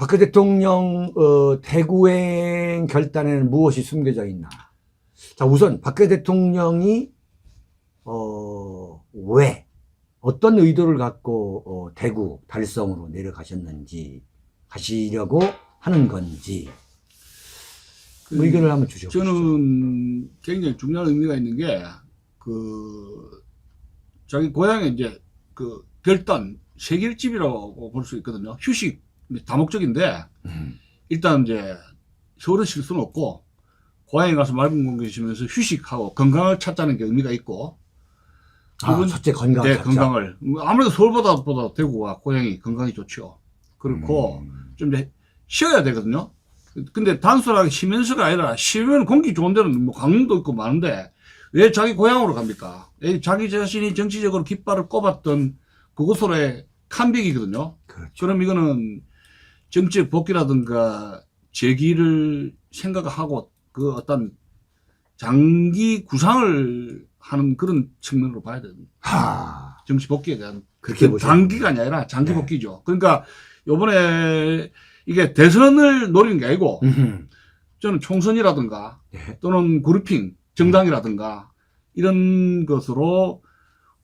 박근혜 대통령 대구행 결단에는 무엇이 숨겨져 있나? 자, 우선 박근혜 대통령이 왜 어떤 의도를 갖고 대구 달성으로 내려가셨는지, 가시려고 하는 건지 의견을 한번 주셔보시죠. 저는 굉장히 중요한 의미가 있는 게 자기 고향에 이제 결단 세길집이라고 볼 수 있거든요. 휴식 다목적인데 일단 이제 서울에 쉴 수는 없고 고향에 가서 맑은 공기 쉬면서 휴식하고 건강을 찾자는 게 의미가 있고. 첫째 건강을 찾자. 건강을. 아무래도 서울보다 대구가 고향이 건강이 좋죠. 그렇고 좀 이제 쉬어야 되거든요. 근데 단순하게 쉬면서가 아니라 쉬면 공기 좋은 데는 뭐 강릉도 있고 많은데 왜 자기 고향으로 갑니까? 자기 자신이 정치적으로 깃발을 꼽았던 그곳으로의 칸빅이거든요. 그렇죠. 그럼 이거는 정치적 복귀라든가 재기를 생각하고 어떤 장기 구상을 하는 그런 측면으로 봐야 되는 정치 복귀에 대한 그렇게 단기간이 아니라 장기 네. 복귀죠. 그러니까 요번에 이게 대선을 노리는 게 아니고 저는 총선이라든가 네. 또는 그룹핑 정당이라든가 이런 것으로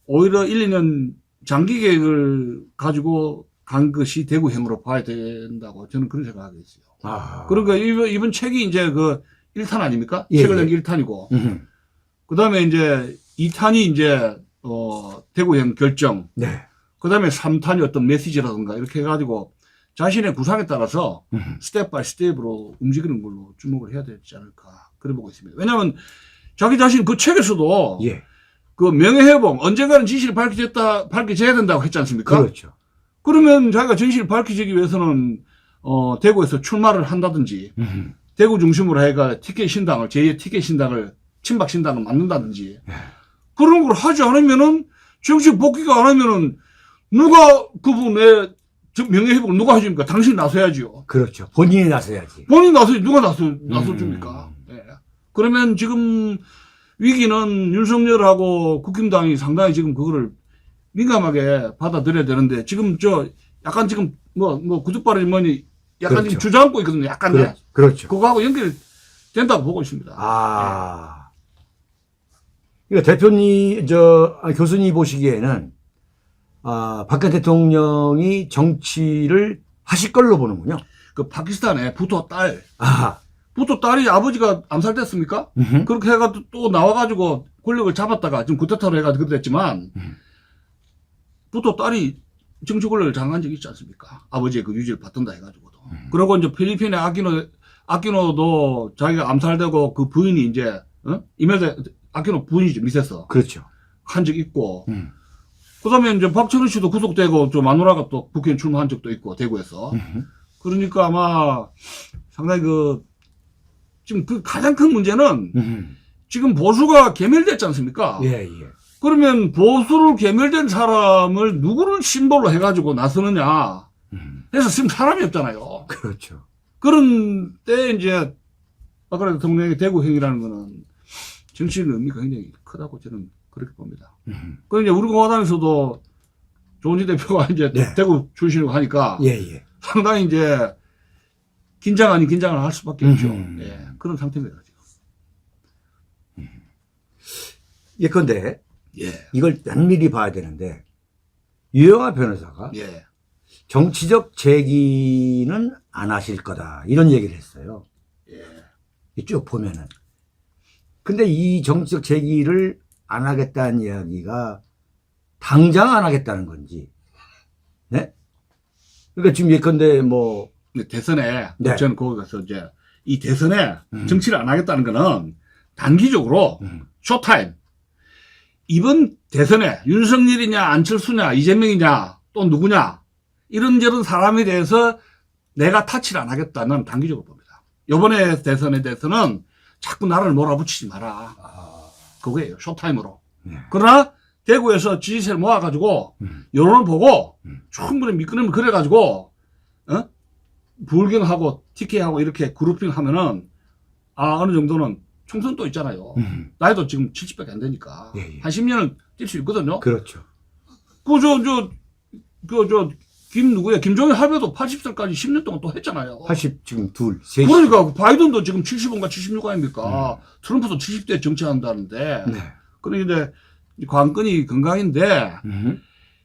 오히려 1, 2년 장기 계획을 가지고 간 것이 대구행으로 봐야 된다고 저는 그런 생각하고 있어요. 그러니까 이번 책이 이제 1탄 아닙니까? 예, 책을 예. 낸 게 1탄이고 그 다음에 이제 2탄이 이제 대구행 결정, 네. 그 다음에 3탄이 어떤 메시지라든가 이렇게 해가지고 자신의 구상에 따라서 스텝 바이 스텝으로 움직이는 걸로 주목을 해야 되지 않을까 그래 보고 있습니다. 왜냐하면 자기 자신 그 책에서도 예. 명예회복 언젠가는 진실이 밝혀져야 된다고 했지 않습니까? 그렇죠. 그러면 자기가 진실을 밝히기 위해서는 대구에서 출마를 한다든지 대구 중심으로 해가 티켓 신당을 제2의 티켓 신당을 친박 신당을 만든다든지 그런 걸 하지 않으면은 정치 복귀가 안 하면은 누가 그분의 명예회복을 누가 해줍니까? 당신이 나서야지요. 그렇죠. 본인이 나서야지. 본인 나서지 누가 나서줍니까? 예. 그러면 지금 위기는 윤석열하고 국힘당이 상당히 지금 그거를 민감하게 받아들여야 되는데 지금 약간 지금 구두발이 뭐니 약간 그렇죠. 지금 주저앉고 있거든요. 약간 그렇죠. 그거하고 연결된다고 보고 있습니다. 그러니까 대표님, 교수님 보시기에는 박근혜 대통령이 정치를 하실 걸로 보는군요. 파키스탄에 부토 딸이 아버지가 암살됐습니까? 그렇게 해가지고 또 나와가지고 권력을 잡았다가 지금 쿠데타로 해가지고 그랬지만 부토 딸이 정치 권력을 장악한 적이 있지 않습니까? 아버지의 그 유지를 받던다 해가지고도. 그리고 이제 필리핀의 아키노도 자기가 암살되고 그 부인이 이제, 이melda 아키노 부인이죠, 미세서. 그렇죠. 한 적 있고. 그 다음에 이제 박철원 씨도 구속되고 마누라가 또 국회의원 출마한 적도 있고, 대구에서. 그러니까 아마 상당히 지금 가장 큰 문제는 지금 보수가 괴멸됐지 않습니까? 예. 그러면 보수를 괴멸된 사람을 누구를 심볼로 해가지고 나서느냐 해서 지금 사람이 없잖아요. 그렇죠. 그런 때 이제 박근혜 대통령의 대구행이라는 거는 정치적 의미가 굉장히 크다고 저는 그렇게 봅니다. 그리고 이제 우리 공화당에서도 조은지 대표가 이제 네. 대구 출신이고 하니까 예. 상당히 이제 긴장 아닌 긴장을 할 수밖에 없죠. 예, 그런 상태입니다. 지금. 예컨대 예. 이걸 면밀히 봐야 되는데 유영하 변호사가 예. 정치적 재기는 안 하실 거다 이런 얘기를 했어요. 예. 쭉 보면은. 근데 이 정치적 재기를 안 하겠다는 이야기가 당장 안 하겠다는 건지, 네? 그러니까 지금 예컨대 대선에 네. 저는 거기 가서 이제 이 대선에 정치를 안 하겠다는 거는 단기적으로 쇼타임 이번 대선에 윤석열이냐 안철수냐 이재명이냐 또 누구냐 이런저런 사람에 대해서 내가 타치를 안 하겠다는 단기적으로 봅니다. 이번에 대선에 대해서는 자꾸 나를 몰아붙이지 마라. 그거예요. 쇼타임으로. 그러나 대구에서 지지세를 모아가지고 여론을 보고 충분히 미끄럼을 그래가지고 불경하고 TK하고 이렇게 그룹핑 하면은 어느 정도는 총선 또 있잖아요. 나이도 지금 70밖에 안 되니까 한 10년은 뛸 수 있거든요. 그렇죠. 김종인 할배도 80살까지 10년 동안 또 했잖아요. 80 지금 둘, 셋. 그러니까 바이든도 지금 75인가 76 아닙니까? 트럼프도 70대 정치한다는데. 네. 그런데 관건이 건강인데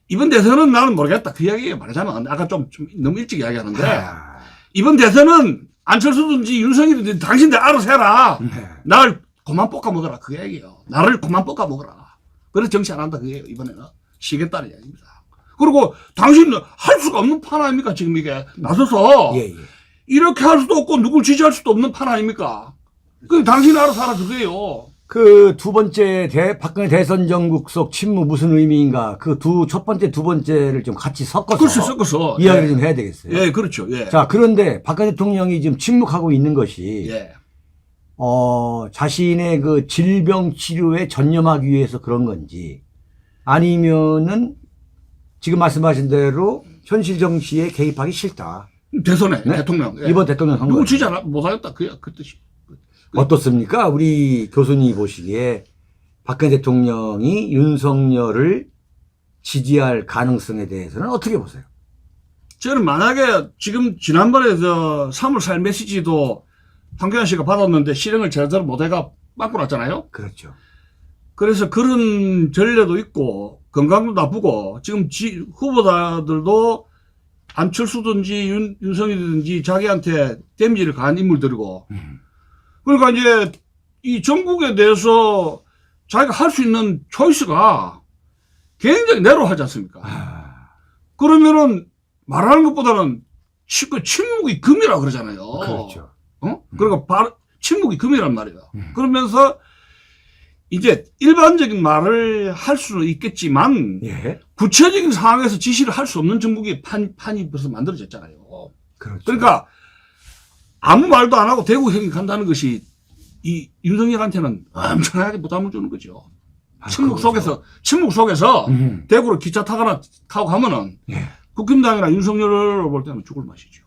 이번 대선은 나는 모르겠다. 그 이야기 말하자면 아까 좀 너무 일찍 이야기하는데 이번 대선은 안철수든지 윤석열이든지 당신들 알아서 해라. 나를 그만 볶아 먹어라. 그 얘기예요. 나를 그만 볶아 먹어라. 그래서 정치 안 한다. 그게요. 이번에는 쉬겠다는 이야기입니다. 그리고 당신은 할 수가 없는 판 아닙니까? 지금 이게 나서서 예, 예. 이렇게 할 수도 없고 누굴 지지할 수도 없는 판 아닙니까? 그 당신 알아서 하라 그거예요. 그 두 번째 박근혜 대선 정국 속 침묵 무슨 의미인가? 그 첫 번째, 두 번째를 좀 같이 섞어서 그렇죠, 섞어서 이야기를 좀 해야 되겠어요. 예, 그렇죠. 예. 자, 그런데 박근혜 대통령이 지금 침묵하고 있는 것이 예. 자신의 그 질병 치료에 전념하기 위해서 그런 건지 아니면은 지금 말씀하신 대로 현실 정치에 개입하기 싫다. 대선에 네? 대통령 이번 대통령 선거 누구 지지 못하겠다 그 뜻이. 어떻습니까? 우리 교수님이 보시기에 박근혜 대통령이 윤석열을 지지할 가능성에 대해서는 어떻게 보세요? 저는 만약에 지금 지난번에 3월 4일 메시지도 황교안 씨가 받았는데 실행을 제대로 못해가 빵꾸 났잖아요. 그렇죠. 그래서 그런 전례도 있고 건강도 나쁘고 지금 후보자들도 안철수든지 윤석열이든지 자기한테 데미지를 가한 인물들이고 그러니까 이제 이 정국에 대해서 자기가 할 수 있는 초이스가 굉장히 내로하지 않습니까? 그러면은 말하는 것보다는 침묵이 금이라 그러잖아요. 그렇죠. 그러니까 침묵이 금이란 말이에요. 그러면서 이제 일반적인 말을 할 수는 있겠지만 예. 구체적인 상황에서 지시를 할 수 없는 정국의 판이 벌써 만들어졌잖아요. 그렇죠. 그러니까 아무 말도 안 하고 대구형이 간다는 것이 이 윤석열한테는 엄청나게 부담을 주는 거죠. 침묵 속에서 대구로 기차 타고 가면은 예. 국힘당이나 윤석열을 볼 때는 죽을 맛이죠.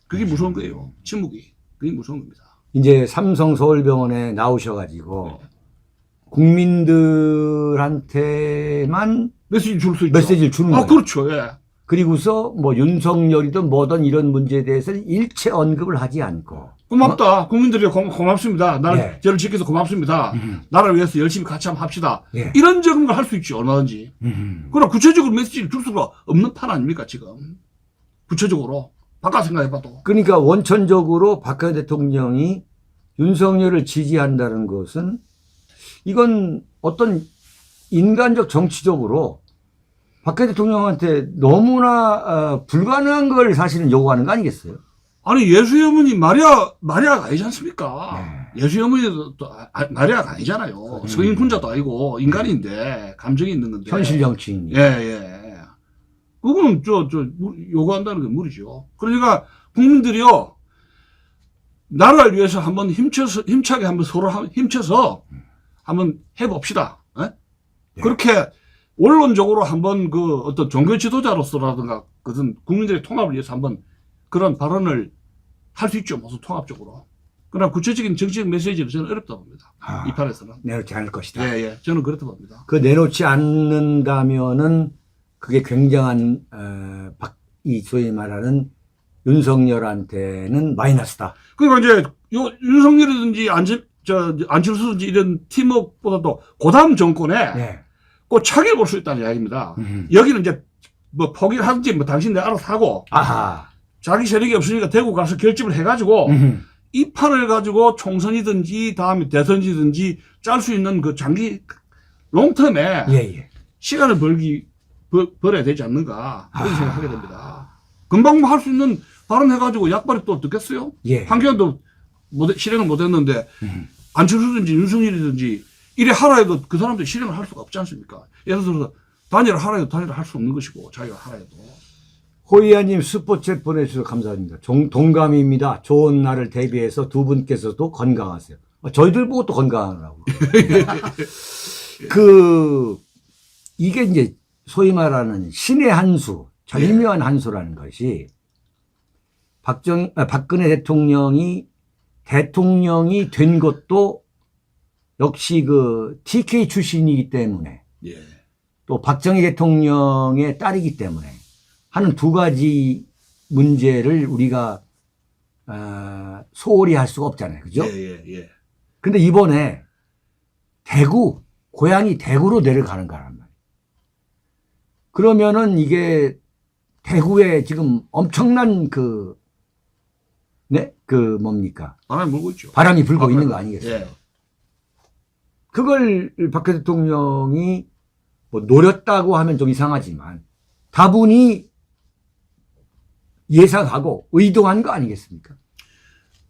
그게 무서운 거예요. 침묵이. 그게 무서운 겁니다. 이제 삼성 서울병원에 나오셔가지고 국민들한테만 메시지 줄 수 있죠. 메시지를 주는 거예요. 그렇죠. 예. 그리고서 뭐 윤석열이든 뭐든 이런 문제에 대해서는 일체 언급을 하지 않고. 고맙다. 국민들이 고맙습니다. 예. 저를 지켜서 고맙습니다. 나라를 위해서 열심히 같이 한번 합시다. 예. 이런 적은 걸 할 수 있죠. 얼마든지. 그러나 구체적으로 메시지를 줄 수가 없는 판 아닙니까 지금. 구체적으로. 바꿔 생각해봐도. 그러니까 원천적으로 박근혜 대통령이 윤석열을 지지한다는 것은 이건 어떤 인간적 정치적으로 박근혜 대통령한테 너무나 불가능한 걸 사실은 요구하는 거 아니겠어요? 아니 예수의 어머니 마리아가 아니지 않습니까? 네. 예수의 어머니도 또 마리아가 아니잖아요. 성인 군자도 아니고 인간인데 감정이 있는 건데. 현실 정치인이. 예. 그거는 요구한다는 게 무리죠. 그러니까 국민들이요 나라를 위해서 한번 힘차게 한번 서로 힘쳐서 한번 해봅시다. 예? 네. 그렇게 원론적으로 한번 그 어떤 종교 지도자로서라든가 그런 국민들의 통합을 위해서 한번 그런 발언을 할 수 있죠. 무슨 통합적으로. 그러나 구체적인 정치적 메시지는 저는 어렵다고 봅니다. 이 판에서는. 내놓지 않을 것이다. 예. 저는 그렇다고 봅니다. 그 내놓지 않는다면은 그게 굉장한 이 소위 말하는 윤석열한테는 마이너스다. 그러니까 이제 윤석열이든지 안철수든지 이런 팀워크보다도 고다음 정권에 네. 꼭 차기를 볼 수 있다는 이야기입니다. 여기는 이제 뭐 포기를 하든지 뭐 당신들 알아서 하고 아하. 자기 세력이 없으니까 대구 가서 결집을 해가지고 이 판을 가지고 총선이든지 다음에 대선이든지 짤 수 있는 그 장기 롱텀에 예. 시간을 벌어야 되지 않는가 그런 생각하게 됩니다. 금방 할 수 있는 발언해가지고 약발이 또 듣겠어요? 예. 황교안도 실행을 못했는데 안철수든지 윤석열이든지 이래 하라 해도 그 사람들이 실행을 할 수가 없지 않습니까? 예를 들어서 단일화 하라 해도 단일화 할 수 없는 것이고 자기가 하라 해도. 호이아님 슈퍼챗 보내주셔서 감사합니다. 동감입니다. 좋은 날을 대비해서 두 분께서도 건강하세요. 저희들 보고 또 건강하라고. 이게 이제 소위 말하는 신의 한 수, 절묘한 한 수라는 것이 박근혜 대통령이 된 것도 역시 그 TK 출신이기 때문에 예. 또 박정희 대통령의 딸이기 때문에 하는 두 가지 문제를 우리가 소홀히 할 수가 없잖아요. 그죠? 예. 근데 이번에 고향이 대구로 내려가는 거란 말이에요. 그러면은 이게 대구에 지금 엄청난 뭡니까? 바람이 불고 있죠. 바람이 불고 있는 거 아니겠어요? 예. 그걸 박 대통령이 뭐 노렸다고 하면 좀 이상하지만 다분히 예상하고 의도한 거 아니겠습니까?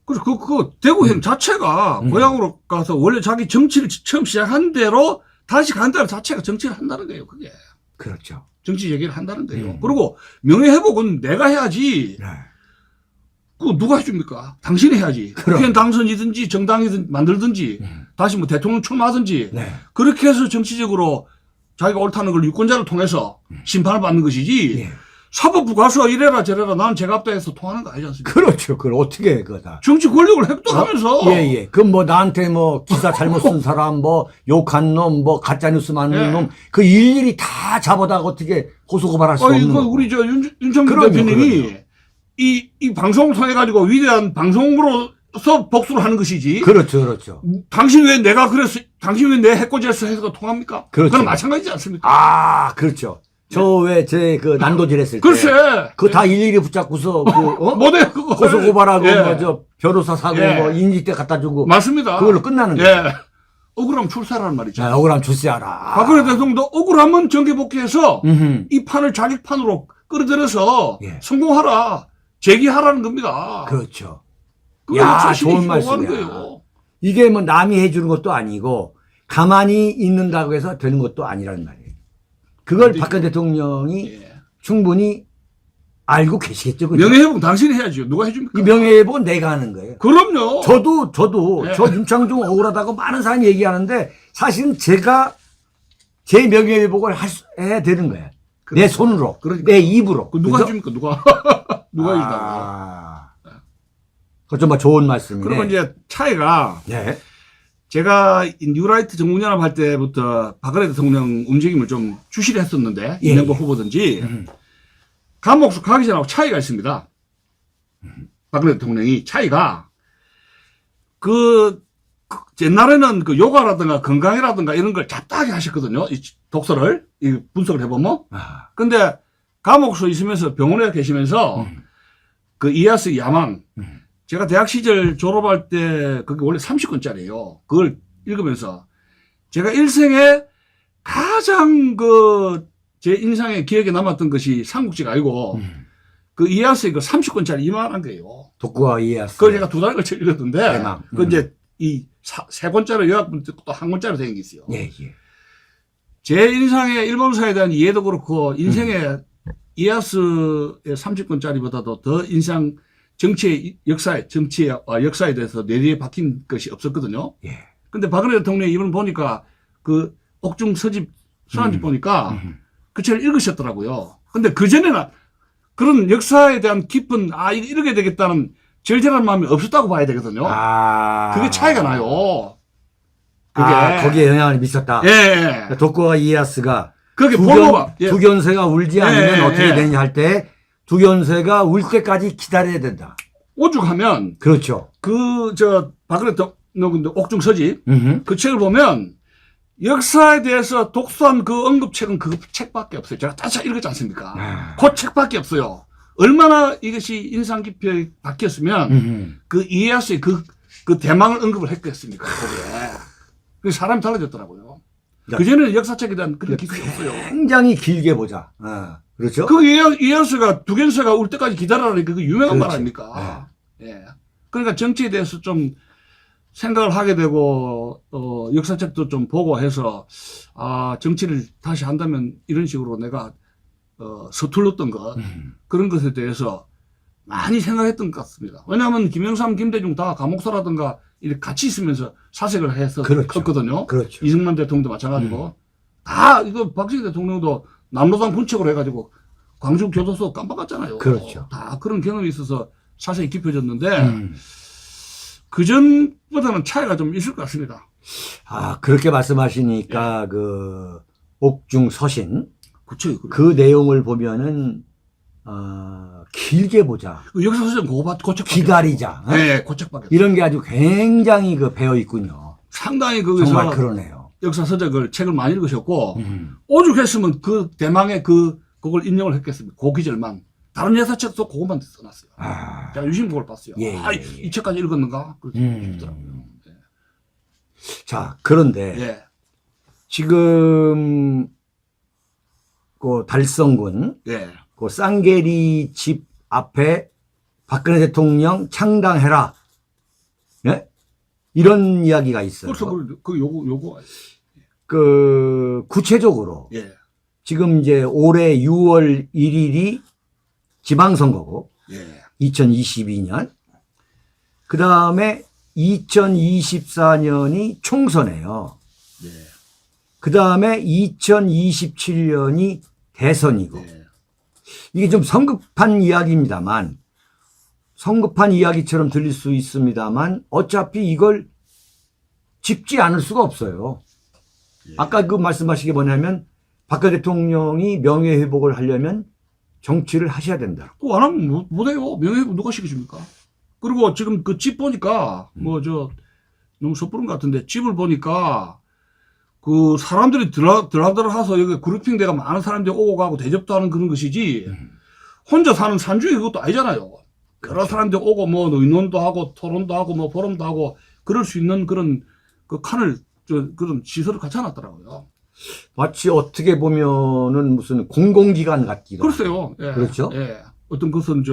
그래서 그 대구행 자체가 고향으로 가서 원래 자기 정치를 처음 시작한 대로 다시 간다는 자체가 정치를 한다는 거예요. 그게. 그렇죠. 정치 얘기를 한다는 거예요. 그리고 명예회복은 내가 해야지. 네. 그거 누가 해줍니까? 당신이 해야지. 그럼. 국회의원 당선이든지 정당이든 만들든지 다시 뭐 대통령 출마하든지 네. 그렇게 해서 정치적으로 자기가 옳다는 걸 유권자를 통해서 심판을 받는 것이지 예. 사법부 가서 이래라 저래라 나는 제값다 해서 통하는 거 아니지 않습니까? 그렇죠. 그걸 어떻게 해, 그거 다. 정치 권력을 획득하면서 예. 그럼 뭐 나한테 뭐 기사 잘못 쓴 사람, 뭐 욕한 놈, 뭐 가짜뉴스 만든 예. 놈, 그 일일이 다 잡아다가 어떻게 고소고발할 수 없는 이거 거. 우리 저 윤청규 그럼요, 대표님이 그럼요. 이 방송을 통해 가지고 위대한 방송으로서 복수를 하는 것이지. 그렇죠. 당신 왜 내가 그랬어? 당신 왜 내 해코지했어? 해서 통합니까? 그렇죠. 그건 마찬가지지 않습니까? 아, 그렇죠. 저 왜 제 그 난도질 했을 때. 글쎄. 그거 다 일일이 붙잡고서 못해 그거. 고소고발하고 예. 뭐 저 변호사 사고 예. 뭐 인직대 갖다 주고 맞습니다. 그걸로 끝나는 거예요. 예. 억울하면 출사라는 말이죠. 자, 억울하면 주세하라. 박근혜 대통령도 억울하면 정계 복귀해서 음흠. 이 판을 자기 판으로 끌어들여서 예. 성공하라. 제기하라는 겁니다. 그렇죠. 그걸 야, 자신이 좋은 기록하는 말씀이야. 거예요. 이게 뭐 남이 해주는 것도 아니고 가만히 있는다고 해서 되는 것도 아니라는 말이에요. 그걸 박근혜 대통령이 예. 충분히 알고 계시겠죠. 그죠? 명예회복 당신이 해야죠. 누가 해줍니까? 이 명예회복은 내가 하는 거예요. 그럼요. 저도 예. 저 윤창중 억울하다고 많은 사람이 얘기하는데 사실은 제가 제 명예회복을 해야 되는 거예요. 내 손으로, 그러니까. 내 입으로. 그 누가 그죠? 해줍니까? 누가 해준다고. 그거 정말 좋은 말씀이네. 그리고 이제 차이가 네. 제가 이 뉴라이트 정국연합 할 때부터 박근혜 대통령 움직임을 좀 주시를 했었는데 예. 이명박 후보든지 감옥수 가기 전하고 차이가 있습니다. 박근혜 대통령이 차이가 옛날에는 그 요가라든가 건강이라든가 이런 걸 잡다하게 하셨거든요. 이 독서를 이 분석을 해보면. 근데 감옥수 있으면서 병원에 계시면서 그 이하스 야망 제가 대학 시절 졸업할 때 그게 원래 30권짜리예요. 그걸 읽으면서 제가 일생에 가장 제 인상에 기억에 남았던 것이 삼국지가 아니고 그 이하스의 그 30권짜리 이만한 거예요. 독구와 이해하스. 그걸 제가 2달 걸쳐 읽었는데 대박. 그 이제 이 세 권짜리 요약본 또 한 권짜리 된 게 있어요. 예. 제 인상의 일본사에 대한 이해도 그렇고 인생의 이하스의 30권짜리보다도 더 인상 정치의 역사에 대해서 내리에 박힌 것이 없었거든요. 예. 근데 박근혜 대통령이 이번 보니까 그 옥중 서집 수안집 보니까 그 책을 읽으셨더라고요. 근데 그전에는 그런 역사에 대한 깊은 이렇게 되겠다는 절절한 마음이 없었다고 봐야 되거든요. 그게 차이가 나요. 그게. 거기에 영향을 미쳤다. 예. 독구와 이해하스가 그게 보고가. 예. 두견새가 울지 않으면 예, 어떻게 예. 되냐 할 때 두견새가 울 때까지 기다려야 된다. 오죽하면 그렇죠. 박근혜 대통령 옥중 서집 음흠. 그 책을 보면 역사에 대해서 독서한 그 언급책은 그 책밖에 없어요. 제가 다 읽었지 않습니까? 그 책밖에 없어요. 얼마나 이것이 인상 깊게 박혔으면 그 이에야스의 그 대망을 언급을 했겠습니까? 거기에. 그 사람이 달라졌더라고요. 그전에는 역사책에 대한 그런 기술이 없어요. 굉장히 길게 보자. 그렇죠? 그 이에야스가 두견새가 울 때까지 기다려라니 그거 유명한 말 그렇지. 아닙니까? 예. 그러니까 정치에 대해서 좀 생각을 하게 되고 역사책도 좀 보고 해서 정치를 다시 한다면 이런 식으로 내가 서툴렀던 것 그런 것에 대해서 많이 생각했던 것 같습니다. 왜냐하면 김영삼, 김대중 다 감옥사라든가 이렇게 같이 있으면서 사색을 해서 그렇죠. 컸거든요. 그렇죠. 이승만 대통령도 마찬가지고 다 이거 박정희 대통령도 남로당 분책으로 해가지고 광주 교도소 깜빡갔잖아요. 그렇죠. 다 그런 경험이 있어서 사색이 깊어졌는데 그 전보다는 차이가 좀 있을 것 같습니다. 그렇게 말씀하시니까 그 옥중 서신 그쵸. 그 내용을 보면은 길게 보자. 그 역사서전 고책 기다리자. 어? 네, 고책밖에 이런 게 아주 굉장히 그 배어 있군요. 상당히 거기서 정말 그러네요. 역사서적을 책을 많이 읽으셨고 오죽했으면 그 대망의 그걸 인용을 했겠습니까? 그 기절만. 다른 역사책도 그것만 써놨어요. 제가 유심 그걸 봤어요. 예, 이 책까지 읽었는가? 그렇게 싶더라고요. 네. 자, 그런데 예. 지금 그 달성군 예. 그 쌍계리 집 앞에 박근혜 대통령 창당해라. 예? 이런 이야기가 있어요. 그래서 요거. 그 구체적으로 예. 지금 이제 올해 6월 1일이 지방선거고 예. 2022년 그 다음에 2024년이 총선이에요. 예. 그 다음에 2027년이 대선이고 예. 이게 좀 성급한 이야기입니다만 성급한 이야기처럼 들릴 수 있습니다만 어차피 이걸 짚지 않을 수가 없어요. 예. 아까 그 말씀하신 게 뭐냐면 박근혜 대통령이 명예회복을 하려면 정치를 하셔야 된다. 그거 안 하면 못해요. 명예회복 누가 시켜줍니까? 그리고 지금 그 집 보니까 너무 섣부른 것 같은데 집을 보니까 그 사람들이 드라드라해서 여기 그룹핑 돼가 많은 사람들이 오고 가고 대접도 하는 그런 것이지 혼자 사는 산주에 그것도 아니잖아요. 여러 사람들이 오고 뭐 의논도 하고 토론도 하고 뭐 포럼도 하고 그럴 수 있는 그런 그 칸을 그런 시설을 갖춰 놨더라고요. 마치 어떻게 보면은 무슨 공공기관 같기도. 글쎄요. 예. 그렇죠. 예. 어떤 것은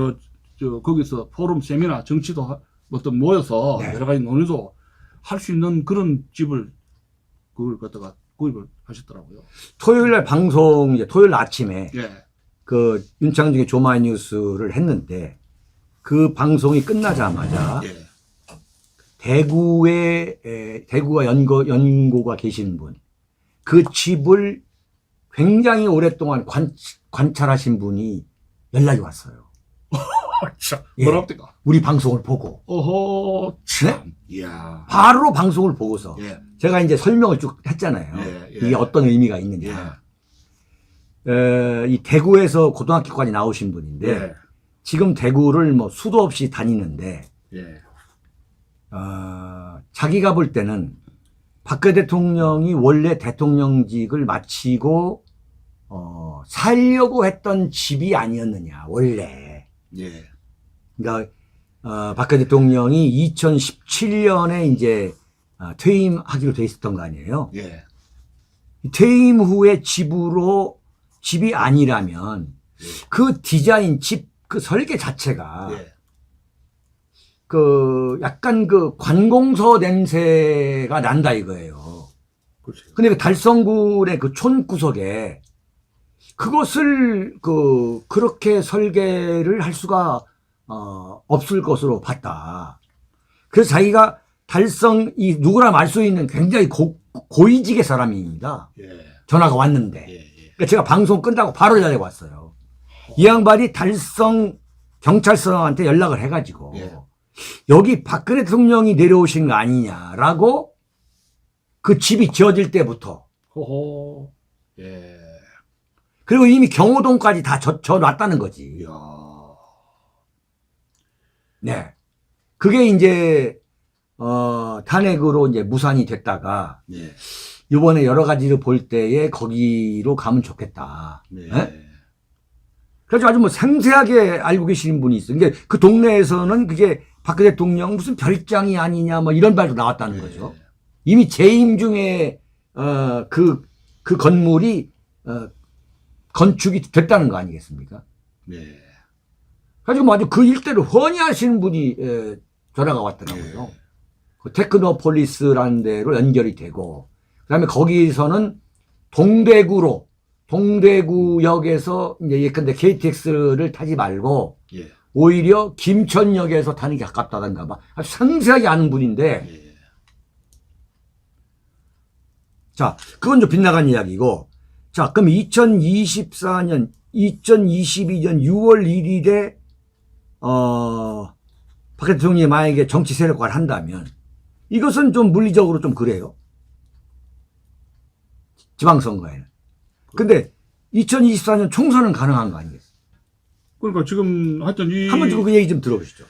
거기서 포럼 세미나 정치도 어떤 모여서 네. 여러 가지 논의도 할 수 있는 그런 집을 그걸 갖다가 구입을 하셨더라고요. 토요일 날 방송 이제 토요일 아침에 예. 그 윤창중의 조마이뉴스를 했는데 그 방송이 끝나자마자 예. 대구가 연고가 계시는 분, 그 집을 굉장히 오랫동안 관찰하신 분이 연락이 왔어요. 참, 예. 뭐랍니까? 우리 방송을 보고. 어허, 참. 이야. 바로 방송을 보고서. 예. 제가 이제 설명을 쭉 했잖아요. 예, 예. 이게 어떤 의미가 있느냐. 예. 이 대구에서 고등학교까지 나오신 분인데, 예. 지금 대구를 뭐 수도 없이 다니는데, 예. 자기가 볼 때는 박근혜 대통령이 원래 대통령직을 마치고 살려고 했던 집이 아니었느냐 원래. 예. 그러니까 박근혜 대통령이 2017년에 이제 퇴임하기로 돼 있었던 거 아니에요. 예. 퇴임 후에 집이 아니라면 그 디자인 집 그 설계 자체가 예. 그 약간 그 관공서 냄새가 난다 이거예요. 그렇죠. 근데 그 달성군의 그 촌 구석에 그것을 그렇게 설계를 할 수가 없을 것으로 봤다. 그래서 자기가 이 누구나 알 수 있는 굉장히 고위직의 사람입니다. 예. 전화가 왔는데. 예. 예. 그러니까 제가 방송 끝나고 바로 연락이 왔어요. 이 양반이 달성 경찰서한테 연락을 해가지고 예. 여기 박근혜 대통령이 내려오신 거 아니냐라고 그 집이 지어질 때부터. 호호. 예. 그리고 이미 경호동까지 다 놨다는 거지. 이야. 네. 그게 이제, 탄핵으로 이제 무산이 됐다가, 예. 이번에 여러 가지를 볼 때에 거기로 가면 좋겠다. 네. 네? 그래서 아주 뭐 생생하게 알고 계시는 분이 있어요. 그러니까 그 동네에서는 그게 박근혜 대통령 무슨 별장이 아니냐 뭐 이런 말도 나왔다는 거죠. 이미 재임 중에, 그 건물이, 건축이 됐다는 거 아니겠습니까? 네. 가지고 아주 그 일대를 훤히 하시는 분이 전화가 왔더라고요. 그 테크노폴리스라는 데로 연결이 되고, 그 다음에 거기서는 동대구역에서 이제 예컨대 KTX를 타지 말고, 예. 오히려 김천역에서 타는 게 가깝다던가 막 아주 상세하게 아는 분인데, 예. 자, 그건 좀 빗나간 이야기고, 자, 그럼 2022년 6월 1일에, 박근혜 대통령이 만약에 정치 세력화를 한다면, 이것은 좀 물리적으로 좀 그래요. 지방선거에는. 근데 2024년 총선은 가능한 거 아니겠어요? 그러니까 지금 하여튼 한번 그 얘기 좀 들어보시죠.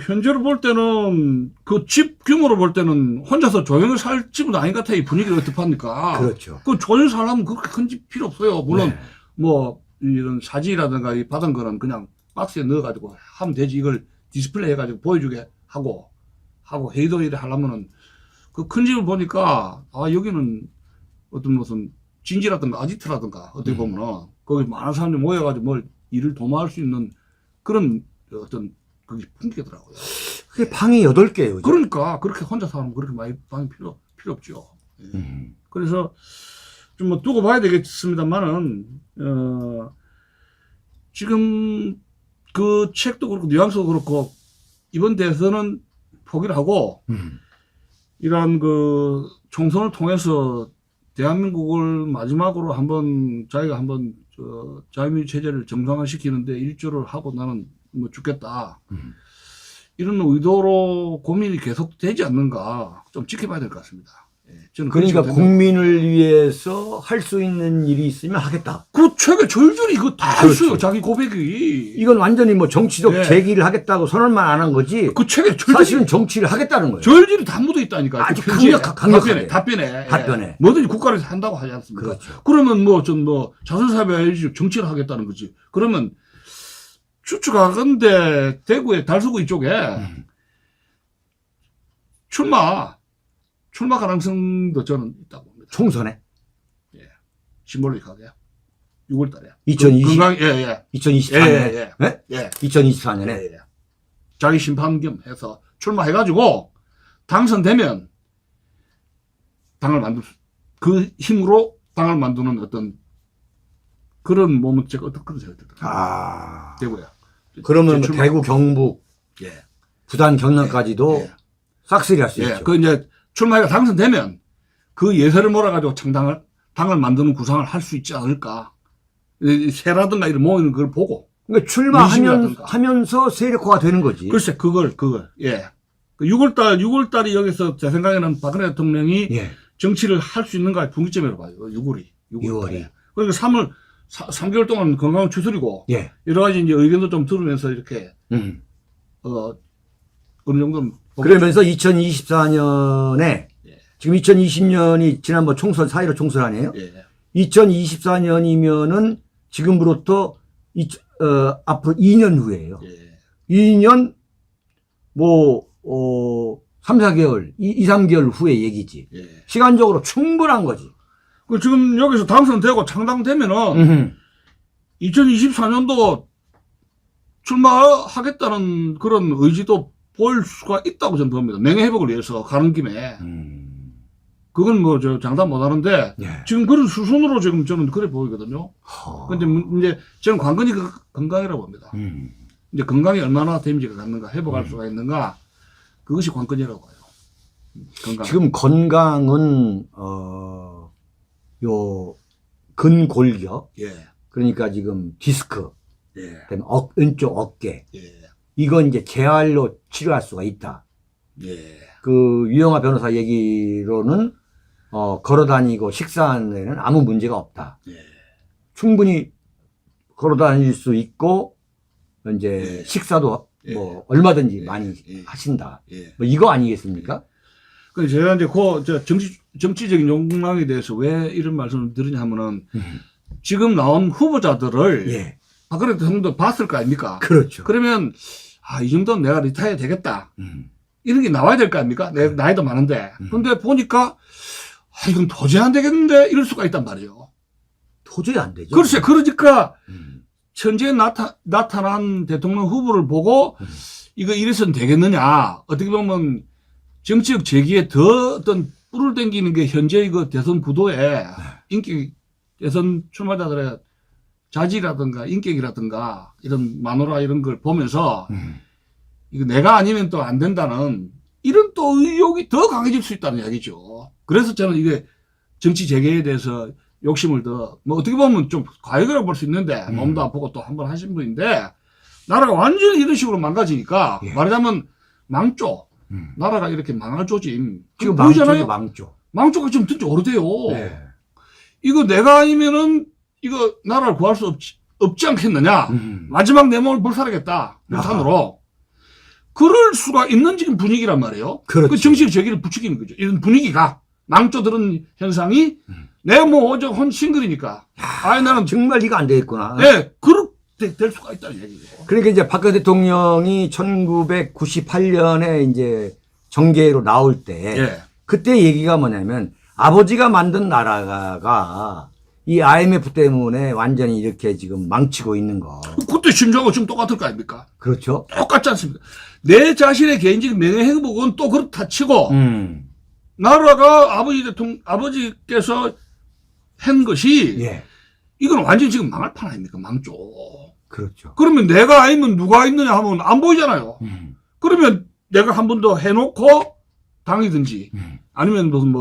현재로 볼 때는 그 집 규모로 볼 때는 혼자서 조용히 살 집은 아닌 것 같아요. 이 분위기를 어떻게 합니까? 그렇죠. 그 조용히 살려면 그렇게 큰 집 필요 없어요. 물론 네. 뭐 이런 사진이라든가 이 받은 거는 그냥 박스에 넣어가지고 하면 되지. 이걸 디스플레이 해가지고 보여주게 하고 회의도 이래 하려면은 그 큰 집을 보니까 여기는 어떤 무슨 진지라든가 아지트라든가 어떻게 보면은 거기 많은 사람들이 모여가지고 뭘 일을 도모할 수 있는 그런 어떤 그게 풍기더라고요. 그게 방이 8개예요. 그죠? 그러니까 그렇게 혼자 사면 그렇게 많이 방이 필요 없죠. 예. 그래서 좀 뭐 두고 봐야 되겠습니다만은 지금 그 책도 그렇고 뉘앙스도 그렇고 이번 대선은 포기를 하고 이러한 그 총선을 통해서 대한민국을 마지막으로 자기가 한번 자유민주 체제를 정상화시키는데 일조를 하고 나는 뭐 죽겠다. 이런 의도로 고민이 계속 되지 않는가 좀 지켜봐야 될 것 같습니다. 예, 저는 그러니까 국민을 위해서 할 수 있는 일이 있으면 하겠다. 그 책에 절절히 이거 다 그렇죠. 있어요. 자기 고백이. 이건 완전히 뭐 정치적 네. 제기를 하겠다고 선언만 안 한 거지. 그 책에 절절히 사실은 정치를 하겠다는 거예요. 절절히 다 묻어 있다니까요. 아주 그 편지에. 강력하게. 답변에. 답변에. 예. 뭐든지 국가를 한다고 하지 않습니까? 그렇죠. 그러면 자선사업에 알지 정치를 하겠다는 거지. 그러면 추측하건대 대구의 달서구 이쪽에 출마 가능성도 저는 있다고 봅니다. 총선에 예. 심볼릭하게 6월 달에. 2020 예, 2024년에 예. 네? 예. 2024년에 예. 자기 심판 겸 해서 출마해가지고 당선되면 그 힘으로 당을 만드는 어떤 그런 몸은 제가 어떤 그런 생각이 들더라고요. 대구에. 그러면 출마. 대구 경북 예. 부산 경남까지도 예. 싹쓸이 할 수 예. 있죠. 그 이제 출마해가 당선되면 그 예세를 몰아가지고 당을 만드는 구상을 할 수 있지 않을까. 새라든가 이런 모이는 걸 보고. 그러니까 민심이라든가. 출마하면서 세력화가 되는 거지. 글쎄, 그걸. 예. 6월달이 여기서 제 생각에는 박근혜 대통령이 예. 정치를 할 수 있는가 분기점이라고 봐요. 6월이. 그러니까 3개월 동안 건강 추스리고. 예. 여러 가지 이제 의견도 좀 들으면서 이렇게, 어느 정도는. 그러면서 2024년에 지금 2020년이 지난 총선, 4.15 총선 아니에요? 예. 2024년이면은 지금부터 앞으로 2년 후에요. 예. 2년 3, 4개월, 2, 3개월 후의 얘기지. 예. 시간적으로 충분한 거지. 지금 여기서 당선되고 창당되면은 2024년도 출마하겠다는 그런 의지도 보일 수가 있다고 저는 봅니다. 명예회복을 위해서 가는 김에. 그건 장담 못 하는데, 예. 지금 그런 수순으로 지금 저는 그래 보이거든요. 근데 이제 저는 관건이 건강이라고 봅니다. 이제 건강이 얼마나 데미지가 갔는가, 회복할 수가 있는가, 그것이 관건이라고 봐요. 건강. 지금 건강은, 근골격. 예. 그러니까 지금 디스크. 예. 그다음에 왼쪽 어깨. 예. 이건 이제 재활로 치료할 수가 있다. 예. 그 유영아 변호사 얘기로는 걸어 다니고 식사하는 데는 아무 문제가 없다. 예. 충분히 걸어 다닐 수 있고 이제 예. 식사도 예. 뭐 얼마든지 예. 많이 예. 하신다. 예. 뭐 이거 아니겠습니까? 그래서 제가 이제 정치적인 욕망에 대해서 왜 이런 말씀을 드리냐 하면은 지금 나온 후보자들을 예. 박근혜 대통령도 봤을 거 아닙니까? 그렇죠. 그러면 이 정도는 내가 리타이어 되겠다. 이런 게 나와야 될 거 아닙니까? 내 나이도 많은데. 근데 보니까 이건 도저히 안 되겠는데 이럴 수가 있단 말이에요. 도저히 안 되죠. 글쎄, 그러니까 현재 나타난 대통령 후보를 보고 이거 이래서는 되겠느냐. 어떻게 보면 정치적 재기에 더 어떤 뿔을 당기는 게 현재 이거 대선 구도에 인기, 대선 출마자들의 자질이라든가 인격이라든가 이런 마누라 이런 걸 보면서 이거 내가 아니면 또 안 된다는 이런 또 의욕이 더 강해질 수 있다는 이야기죠. 그래서 저는 이게 정치 재개에 대해서 욕심을 뭐 어떻게 보면 좀 과욕이라고 볼 수 있는데 몸도 아프고 또 한 번 하신 분인데 나라가 완전히 이런 식으로 망가지니까 예. 말하자면 망조. 나라가 이렇게 망할 조짐. 지금 보이잖아요. 망조. 망조가 지금 든지 오래돼요. 네. 이거 내가 아니면은 이거 나라를 구할 수 없지 않겠느냐. 음. 마지막 내 몸을 불살하겠다. 유탄으로. 그럴 수가 있는 지금 분위기란 말이에요. 그렇죠. 그 정치적 제기를 부추기는 거죠. 이런 분위기가 낭떠드는 현상이 내가 뭐 어제 혼 싱글이니까. 아이 나는 정말 이거 안 되겠구나. 네, 그렇게 될 수가 있다는 얘기죠. 그러니까 이제 박근혜 대통령이 1998년에 이제 정계로 나올 때 예. 그때 얘기가 뭐냐면 아버지가 만든 나라가 이 IMF 때문에 완전히 이렇게 지금 망치고 있는 거. 그때 심정하고 지금 똑같을 거 아닙니까? 그렇죠. 똑같지 않습니까? 내 자신의 개인적인 명예회복은 또 그렇다 치고 나라가 아버지께서 한 것이 예. 이건 완전히 지금 망할 판 아닙니까? 망조. 그렇죠. 그러면 내가 아니면 누가 있느냐 하면 안 보이잖아요. 그러면 내가 한 번 더 해놓고 당이든지 아니면 무슨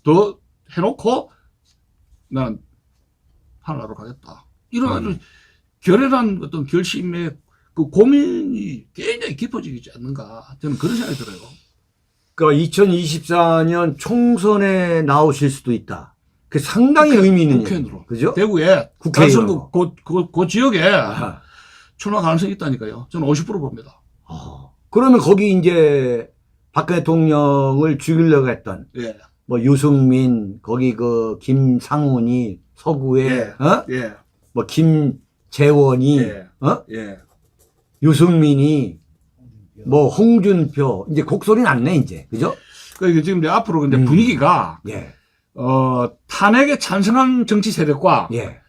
더 해놓고 난 하나로 가겠다. 이런 아주 결연한 어떤 결심의 그 고민이 굉장히 깊어지지 않는가. 저는 그런 생각이 들어요. 그러니까 2024년 총선에 나오실 수도 있다. 그 상당히 의미 있는 국회의원으로. 얘기죠. 그죠? 대구에 국회의원으로. 그 지역에 아하. 출마 가능성이 있다니까요. 저는 50% 봅니다. 그러면 거기 이제 박근혜 대통령을 죽이려고 했던 예. 뭐 유승민, 거기 그 김상훈이 서구에, 예. 예. 뭐 김재원이, 예. 예. 유승민이, 뭐 홍준표, 이제 곡소리 났네, 이제. 그죠? 그러니까 지금 이제 앞으로 근데 분위기가, 예. 탄핵에 찬성한 정치 세력과 예.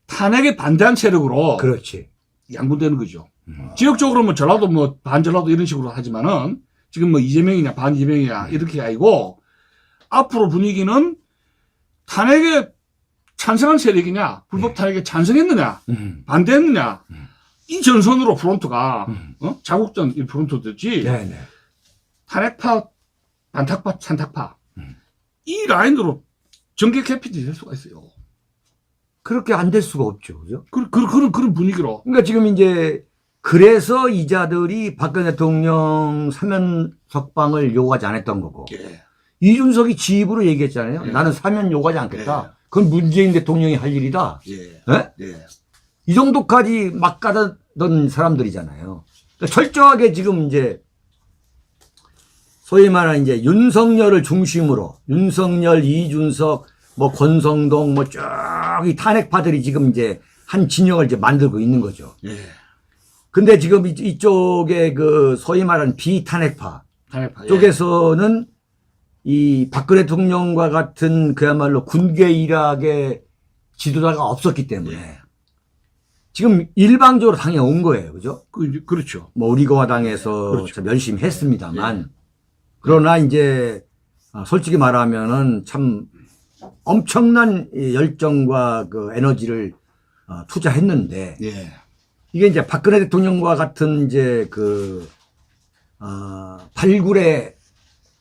탄핵에 반대한 세력으로 그렇지. 양분되는 거죠. 지역적으로 뭐 전라도 뭐 반전라도 이런 식으로 하지만은 지금 뭐 이재명이냐 반 이재명이냐 이렇게 아니고 앞으로 분위기는 탄핵에 찬성한 세력이냐 불법 탄핵에 찬성했느냐 반대했느냐 이 전선으로 프론트가 자국전 이 프론트였지 네네. 탄핵파 반탁파 찬탁파 이 라인으로 정계 개편이 될 수가 있어요. 그렇게 안 될 수가 없죠. 그죠? 그런 분위기로. 그러니까 지금 이제 그래서 이자들이 박근혜 대통령 사면 석방을 요구하지 않았던 거고. 예. 이준석이 지 입으로 얘기했잖아요. 예. 나는 사면 요구하지 않겠다. 예. 그건 문재인 대통령이 할 일이다. 예. 예? 예. 이 정도까지 막 가던 사람들이잖아요. 그러니까 철저하게 지금 이제 소위 말하는 이제 윤석열을 중심으로 윤석열, 이준석, 뭐 권성동 뭐 쭉 이 탄핵파들이 지금 이제 한 진영을 이제 만들고 있는 거죠. 예. 근데 지금 이쪽에 그 소위 말하는 비탄핵파 탄핵파. 쪽에서는 이 박근혜 대통령과 같은 그야말로 군계 일학의 지도자가 없었기 때문에 예. 지금 일방적으로 당에 온 거예요. 그죠? 그렇죠. 뭐 우리공화당에서 그렇죠. 참 열심히 했습니다만 그러나 이제 솔직히 말하면은 참 엄청난 열정과 그 에너지를 투자했는데 예. 이게 이제 박근혜 대통령과 같은 이제 그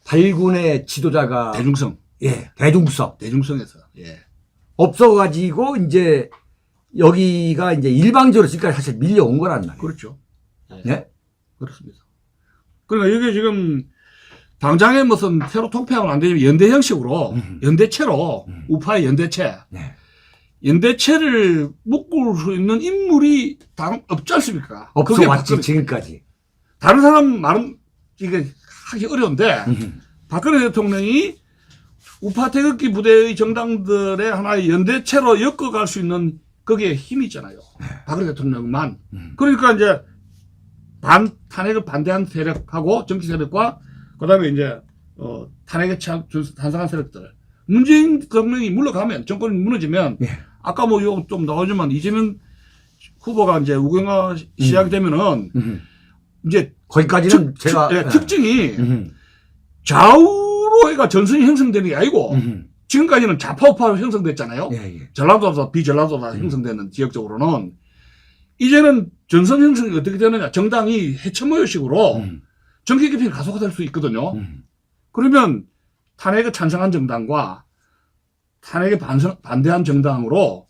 발군의 지도자가 대중성. 예, 대중성 대중성에서. 예. 없어가지고 이제 여기가 이제 일방적으로 지금까지 사실 밀려온 거란 말이에요. 그렇죠. 예? 그렇습니다. 그러니까 이게 지금 당장에 무슨 새로 통폐합은 안 되지만 연대 형식으로 연대체로 우파의 연대체 네. 연대체를 묶을 수 있는 인물이 없지 않습니까? 없어 그게 왔지 박근혜. 지금까지. 다른 사람 말은 이게 하기 어려운데 박근혜 대통령이 우파 태극기 부대의 정당들의 하나의 연대체로 엮어갈 수 있는 거기에 힘이 있잖아요. 박근혜 대통령만. 그러니까 이제 탄핵을 반대한 세력하고 정치 세력과 그다음에 이제 탄핵에 찬성한 세력들. 문재인 대통령이 물러가면 정권이 무너지면 예. 아까 뭐 좀 나오지만 이재명 후보가 이제 우경화 시작이 되면은 이제 거기까지는 제가 특징이 좌우로 해가 전선이 형성되는 게 아니고 지금까지는 좌파우파로 형성됐잖아요. 예, 예. 전라도다 비전라도다 형성되는 지역적으로는 이제는 전선 형성이 어떻게 되느냐. 정당이 해처모여식으로 정계 개편이 가속화될 수 있거든요. 그러면 탄핵에 찬성한 정당과 탄핵에 반대한 정당으로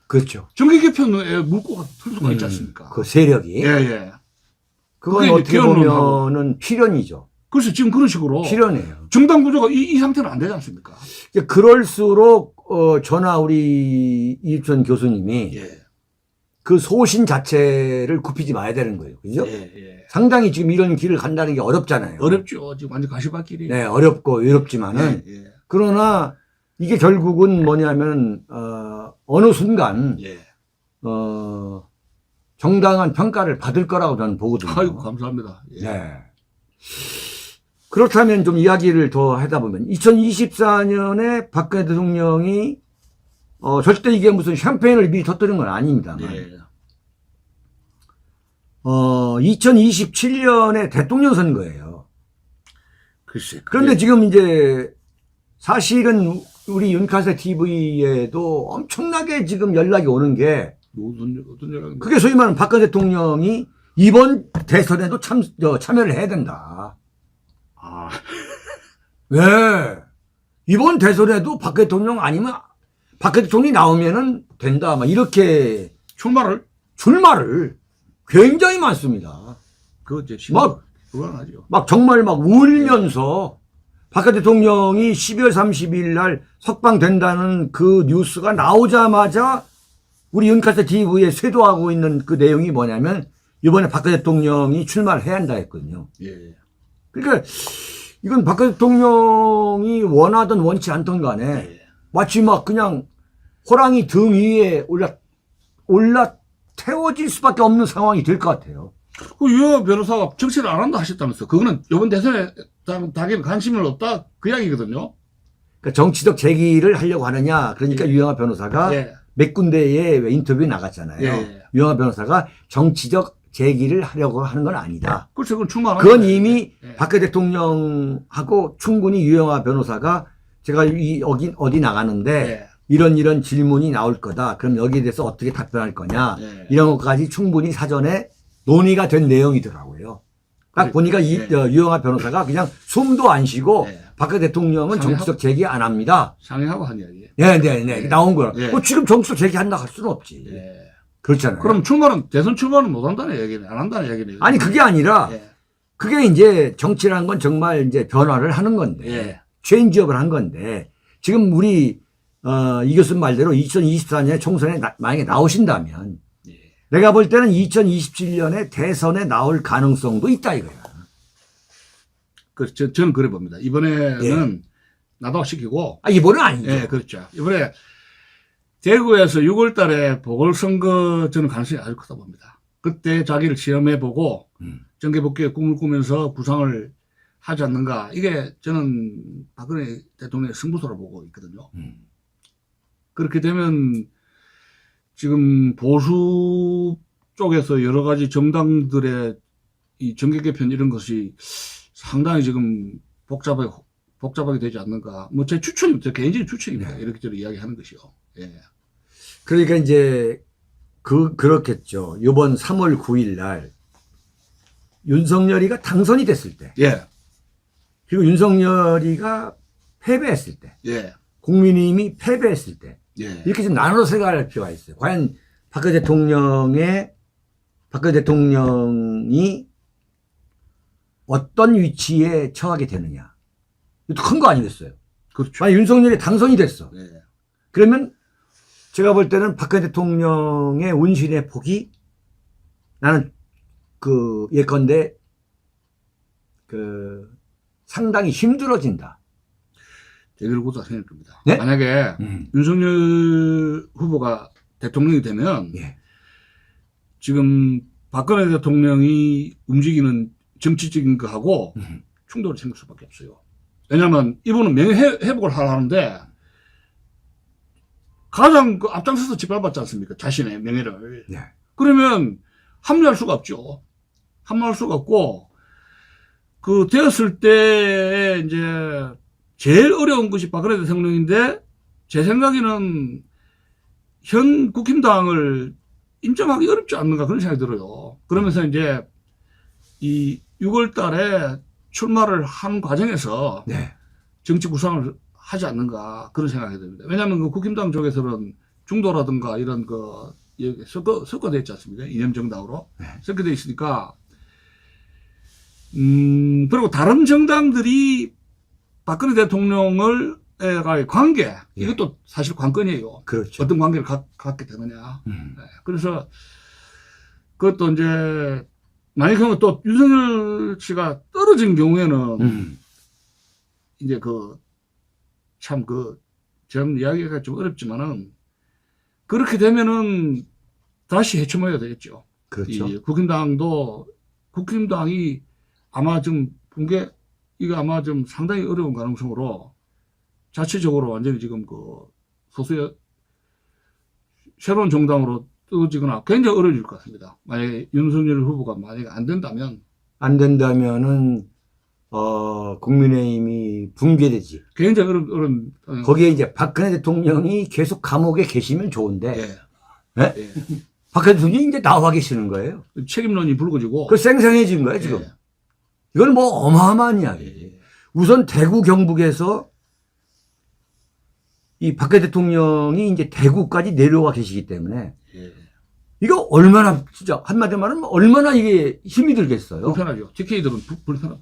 그렇죠. 정계 개편에 물꼬가 틀 수가 있지 않습니까? 그 세력이. 예, 예. 그건 어떻게 보면은 필연이죠. 그래서 지금 그런 식으로 필연이에요. 정당 구조가 이 상태는 안 되지 않습니까? 그럴수록 저나 우리 이입전 교수님이 예. 그 소신 자체를 굽히지 마야 되는 거예요. 그죠? 예, 예. 상당히 지금 이런 길을 간다는 게 어렵잖아요. 어렵죠. 지금 완전 가시밭길이. 네, 어렵고 외롭지만은 예, 예. 그러나 이게 결국은 뭐냐면 어느 순간 예. 정당한 평가를 받을 거라고 저는 보거든요. 아이고, 감사합니다. 예. 네. 그렇다면 좀 이야기를 더 하다 보면 2024년에 박근혜 대통령이 절대 이게 무슨 샴페인을 미리 터뜨린 건 아닙니다만 예. 2027년에 대통령 선거예요. 글쎄. 그런데 지금 이제 사실은 우리 윤카세 TV에도 엄청나게 지금 연락이 오는 게 어떤 연락인가? 그게 소위 말하는 박근혜 대통령이 이번 대선에도 참여를 해야 된다. 아, 왜? 이번 대선에도 박근혜 대통령 아니면 박근혜 대통령이 나오면은 된다. 막 이렇게 출마를 굉장히 많습니다. 그거 이제 막, 불안하죠. 막 정말 막 울면서 박근혜 대통령이 12월 30일 날 석방된다는 그 뉴스가 나오자마자 우리 윤카세 TV에 쇄도하고 있는 그 내용이 뭐냐면 이번에 박근혜 대통령이 출마를 해야 한다 했거든요. 예. 그러니까 이건 박근혜 대통령이 원하든 원치 않던 간에 예. 마치 막 그냥 호랑이 등 위에 올라 태워질 수밖에 없는 상황이 될 것 같아요. 그 유영아 변호사가 정치를 안 한다 하셨다면서. 그거는 이번 대선에 자기는 관심이 없다 그 이야기거든요. 그러니까 정치적 제기를 하려고 하느냐. 그러니까 유영아 변호사가 예. 몇 군데에 인터뷰에 나갔잖아요. 예. 유영아 변호사가 정치적 제기를 하려고 하는 건 아니다. 그렇죠. 그건 출마하는 그건 거예요. 이미 예. 박근혜 대통령하고 충분히 유영아 변호사가 제가 어디 나가는데 예. 이런 질문이 나올 거다. 그럼 여기에 대해서 어떻게 답변할 거냐. 예. 이런 것까지 충분히 사전에 논의가 된 내용이더라고요. 딱 보니까 예. 유영아 변호사가 그냥 숨도 안 쉬고 예. 박근혜 대통령은 정치적 제기 안 합니다. 상의하고 한 이야기. 네네네. 예. 나온 거라. 예. 지금 정치적 제기한다 할 수는 없지. 예. 그렇잖아요. 그럼 대선 출마는 못 한다는 얘기네. 안 한다는 얘기네. 아니 그게 아니라 예. 그게 이제 정치라는 건 정말 이제 변화를 하는 건데 예. 체인지업을 한 건데 지금 우리 이 교수님 말대로 2024년 총선에 만약에 나오신다면 예. 내가 볼 때는 2027년에 대선에 나올 가능성도 있다 이거야. 저는 그래 봅니다. 이번에는 예. 나도시키고. 이번은 아니죠. 예, 그렇죠. 이번에 대구에서 6월 달에 보궐선거 저는 가능성이 아주 크다 봅니다. 그때 자기를 시험해보고 정계복귀의 꿈을 꾸면서 구상을 하지 않는가. 이게 저는 박근혜 대통령의 승부수로 보고 있거든요. 그렇게 되면 지금 보수 쪽에서 여러 가지 정당들의 이 정계 개편 이런 것이 상당히 지금 복잡하게 되지 않는가. 뭐 제 추천입니다. 제 개인적인 추천입니다. 네. 이렇게 저는 이야기하는 것이요. 예. 그러니까 이제 그렇겠죠. 이번 3월 9일 날 윤석열이가 당선이 됐을 때 예. 그리고 윤석열이가 패배했을 때 예. 국민의힘이 패배했을 때 예. 이렇게 좀 나눠서 생각할 필요가 있어요. 과연 박근혜 대통령이 어떤 위치에 처하게 되느냐. 이것도 큰 거 아니겠어요? 그렇죠. 만약 윤석열이 당선이 됐어. 예. 그러면 제가 볼 때는 박근혜 대통령의 운신의 폭이 나는 예컨대 상당히 힘들어진다. 대결구도가 생길 겁니다. 네? 만약에 윤석열 후보가 대통령이 되면 예. 지금 박근혜 대통령이 움직이는 정치적인 거하고 충돌이 생길 수밖에 없어요. 왜냐하면 이분은 명예회복을 하려는데 가장 앞장서서 짓밟았지 않습니까? 자신의 명예를. 예. 그러면 합류할 수가 없죠. 합류할 수가 없고 되었을 때 이제 제일 어려운 것이 박근혜 대통령인데 제 생각에는 현 국힘당을 인정하기 어렵지 않는가 그런 생각이 들어요. 그러면서 이제 이 6월 달에 출마를 한 과정에서 네. 정치 구상을 하지 않는가 그런 생각이 듭니다. 왜냐하면 그 국힘당 쪽에서는 중도라든가 이런 섞어져 있지 않습니까? 이념 정당으로 네. 섞어져 있으니까 그리고 다른 정당들이 박근혜 대통령을 대구와의 관계, 이것도 사실 관건이에요. 그렇죠. 어떤 관계를 갖게 되느냐. 네. 그래서 그것도 이제 만약 경우 또 윤석열 씨가 떨어진 경우에는 이제 참 전 이야기가 좀 어렵지만은 그렇게 되면은 다시 해쳐먹어야 되겠죠. 그렇죠. 이 국힘당이 아마 좀 붕괴, 이거 아마 좀 상당히 어려운 가능성으로 자체적으로 완전히 지금 소수의 새로운 정당으로 뜨거지거나 굉장히 어려질 것 같습니다. 만약에 윤석열 후보가 만약에 안 된다면. 안 된다면은, 국민의힘이 붕괴되지. 굉장히 어려운. 거기에 이제 박근혜 대통령이 계속 감옥에 계시면 좋은데, 예. 네? 예. 박근혜 대통령이 이제 나와 계시는 거예요. 책임론이 불거지고. 그 생생해진 거예요, 지금. 예. 이건 뭐 어마어마한 이야기. 예. 우선 대구 경북에서 이 박근혜 대통령이 이제 대구까지 내려와 계시기 때문에 예. 이거 얼마나 진짜 한마디로 말하면 얼마나 이게 힘이 들겠어요. 불편하죠. TK들은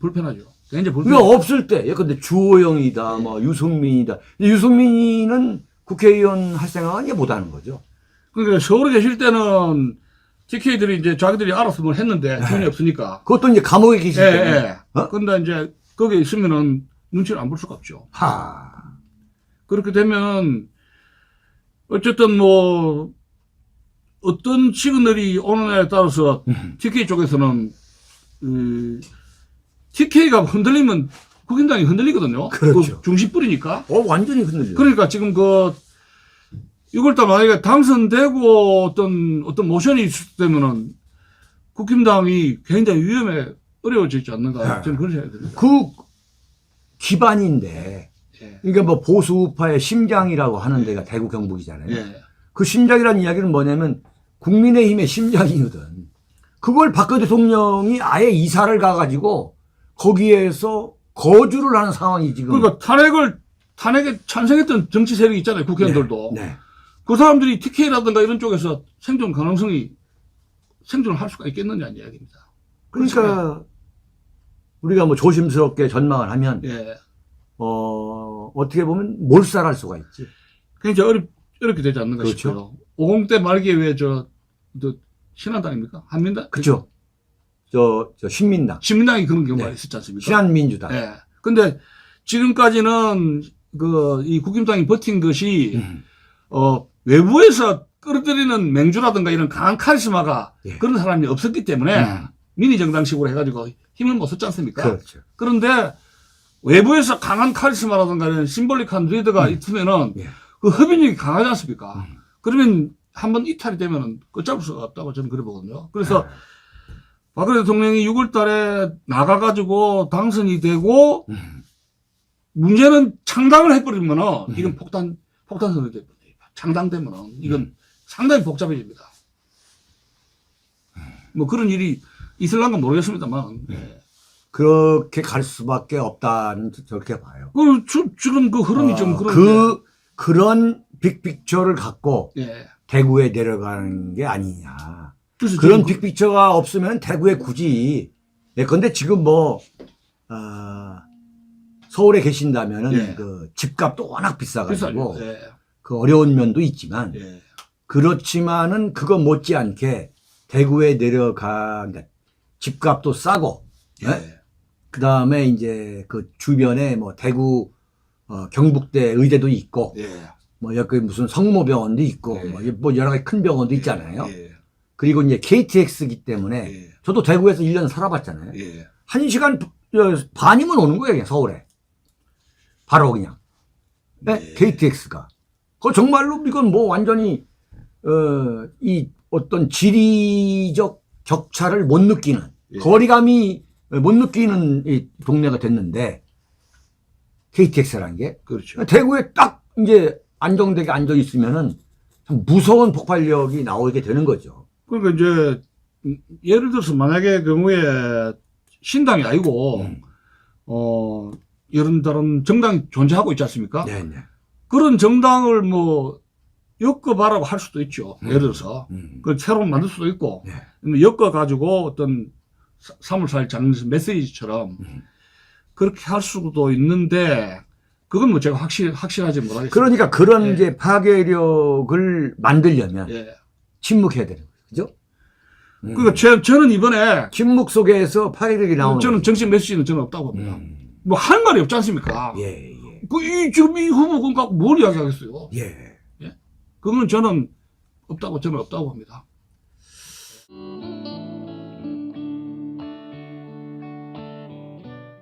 불편하죠. 굉장히 이거 불편하죠. 없을 때 예컨대 주호영이다, 뭐 유승민이다. 유승민은 국회의원 할 생각은 못 하는 거죠. 그러니까 서울에 계실 때는 TK들이 이제 자기들이 알아서 뭘 했는데 돈이 없으니까. 그것도 이제 감옥에 계실 예, 때문에. 예. 근데 이제 거기에 있으면은 눈치를 안 볼 수가 없죠. 하. 그렇게 되면 어쨌든 뭐 어떤 시그널이 오느냐에 따라서 TK 쪽에서는 TK가 흔들리면 국힘당이 흔들리거든요. 그렇죠. 중심뿌리니까. 완전히 흔들려. 그러니까 지금 6월달 만약에 당선되고 어떤 모션이 있으면은 국힘당이 굉장히 어려워지지 않는가. 저는 그런 생각이 듭니다. 그 기반인데, 예. 이게 뭐 보수 우파의 심장이라고 하는 데가 대구 경북이잖아요. 예. 그 심장이라는 이야기는 뭐냐면 국민의힘의 심장이거든. 그걸 박근혜 대통령이 아예 이사를 가가지고 거기에서 거주를 하는 상황이 지금. 그러니까 탄핵에 찬성했던 정치 세력이 있잖아요. 국회의원들도. 네. 그 사람들이 TK라든가 이런 쪽에서 생존 가능성이 생존을 할 수가 있겠느냐는 이야기입니다. 그러니까 우리가 뭐 조심스럽게 전망을 하면 예. 어떻게 보면 몰살할 수가 있지. 굉장히 어렵게 되지 않는가 그렇죠. 싶어요. 50대 말기에 왜 신한당입니까? 한민당? 그렇죠. 저 신민당. 신민당이 그런 경우가 네. 있었지 않습니까? 신한민주당. 예. 근데 지금까지는 이 국힘당이 버틴 것이 외부에서 끌어들이는 맹주라든가 이런 강한 카리스마가 예. 그런 사람이 없었기 때문에 미니 정당식으로 해가지고 힘을 못 썼지 않습니까? 그렇죠. 그런데 외부에서 강한 카리스마라든가 이런 심볼릭한 리더가 있으면은 예. 그 흡인력이 강하지 않습니까? 그러면 한번 이탈이 되면은 끝잡을 수가 없다고 저는 그래 보거든요. 그래서 박근혜 대통령이 6월 달에 나가가지고 당선이 되고 문제는 창당을 해버리면은 이건 폭탄 선언이 됩니다. 창당되면은 이건 상당히 복잡해집니다. 뭐 그런 일이 있을란가 모르겠습니다만. 예. 그렇게 갈 수밖에 없다는 저렇게 봐요. 지금 그 흐름이 좀 그런. 그런 빅픽처를 갖고 예. 대구에 내려가는 게 아니냐. 그래서 그런 빅픽처가 없으면 대구에 굳이. 예컨대 지금 서울에 계신다면은 예. 그 집값도 워낙 비싸가지고 예. 그 어려운 면도 있지만 예. 그렇지만은 그거 못지않게 대구에 그러니까 집값도 싸고, 예. 그 다음에 이제 그 주변에 뭐 대구 경북대 의대도 있고, 예. 뭐 여기 무슨 성모병원도 있고, 예. 뭐 여러 가지 큰 병원도 있잖아요. 예. 그리고 이제 KTX이기 때문에 예. 저도 대구에서 1년 살아봤잖아요. 예. 1시간 반이면 오는 거예요, 그냥 서울에. 바로 그냥. 네? 예. KTX가. 그 정말로 이건 뭐 완전히 이 어떤 지리적 격차를 못 느끼는, 예. 거리감이 못 느끼는 이 동네가 됐는데, KTX라는 게. 그렇죠. 대구에 딱 이제 안정되게 앉아 있으면은 참 무서운 폭발력이 나오게 되는 거죠. 그러니까 이제 예를 들어서 만약에 경우에 신당이 아니고 이런 다른 정당이 존재하고 있지 않습니까? 네네. 그런 정당을 뭐 엮어봐라고 할 수도 있죠. 예를 들어서 그 새로 만들 수도 있고 네. 엮어가지고 어떤 3월 4일 장례식 메시지처럼 그렇게 할 수도 있는데 그건 뭐 제가 확실하지 못하겠습니다. 그러니까 그런 예. 이제 파괴력을 만들려면 예. 침묵해야 되는 거죠. 그죠? 그러니까 저는 이번에 침묵 속에서 파괴력이 나오는 저는 거죠. 정치 메시지는 저는 없다고 봅니다. 뭐 할 말이 없지 않습니까? 예, 예. 지금 이 후보군 갖고 뭘 이야기하겠어요? 예. 그건 저는 없다고 봅니다.